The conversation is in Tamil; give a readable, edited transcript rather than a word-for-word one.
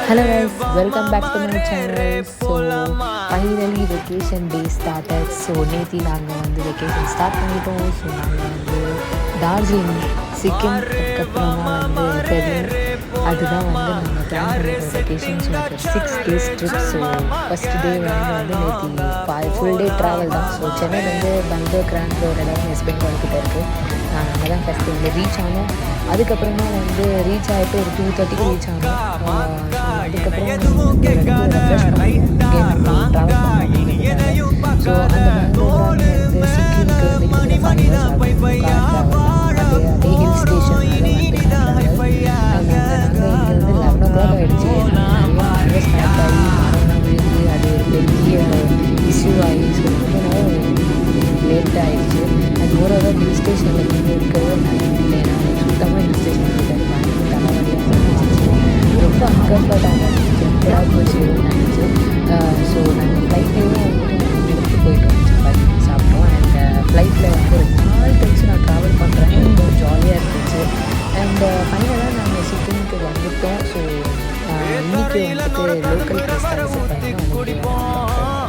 Hello guys, welcome back to my channel. So finally vacation day started. So நேத்தி நாங்கள் வந்து வெக்கேஷன் ஸ்டார்ட் பண்ணிட்டோம். ஸோ நாங்கள் வந்து டார்ஜிலிங் சிக்கிம் அதுக்கப்புறமா வந்து பெரிய அதுதான் வந்து நாங்கள் பிளான் பண்ணிட்டோம் வெக்கேஷன். ஸோ அது 6 days trip. So first day வந்து நேற்று ஃபுல் டே ட்ராவல் தான். ஸோ சென்னையிலேருந்து பெங்களூர் கிராண்ட் ரோடு எல்லாமே வெஸ்ட் பெங்கால் கிட்டே இருக்குது. நாங்கள் அங்கே தான் ஃபஸ்ட்டு வந்து ரீச் ஆனோம். அதுக்கப்புறமா வந்து ரீச் ஆகிட்டு ஒரு 2:30க்கு ரீச் ஆனோம். அதுக்கப்புறம் ரெஃப்ரெஷ் ட்ராவல் பண்ணோம். ஸோ அந்த பெங்களூர்லேருந்து சிக்கிமுக்கு வந்து கிட்டத்தட்ட 5 hours ஆகும் கார் ட்ராவல். அதே ஹில் ஸ்டேஷன் நாங்கள் இங்கே வந்து 11 o'clock ஆகிடுச்சு. நிறைய ஸ்டார்ட் ஆகி மரம்லாம் விழுந்து அது ஒரு பெரிய இஷ்யூ ஆகி ஸோ ரொம்ப நேரம் லேட் ஆகிடுச்சு. அது ஓரளவு ஹில் ஸ்டேஷனில் வந்து இருக்கவே இல்லை. நான் சுத்தமாக ஹில் ஸ்டேஷன் கிட்ட பயங்கர தலைவலியாக இருந்துச்சு. ரொம்ப அன்கம்ஃபர்டாக இருந்துச்சு. எப்படா போச்சு நினச்சி. ஸோ நாங்கள் ஃப்ளைட்லேயே வந்துட்டு எடுத்து போயிட்டோம். சப்பாத்தி சாப்பிட்டோம். அண்ட் ஃப்ளைட்டில் வந்து ரொம்ப நாள் கழிச்சு நான் ட்ராவல் பண்ணுறேன். ரொம்ப ஜாலியாக இருந்துச்சு. அண்ட் ஃபைனலாக நாங்கள் சிக்கிமுக்கு வந்துவிட்டோம். ஸோ இன்றைக்கி வந்துட்டு லோக்கல் பிளேஸ் தான் விசிட் பண்ணிட்டோம்.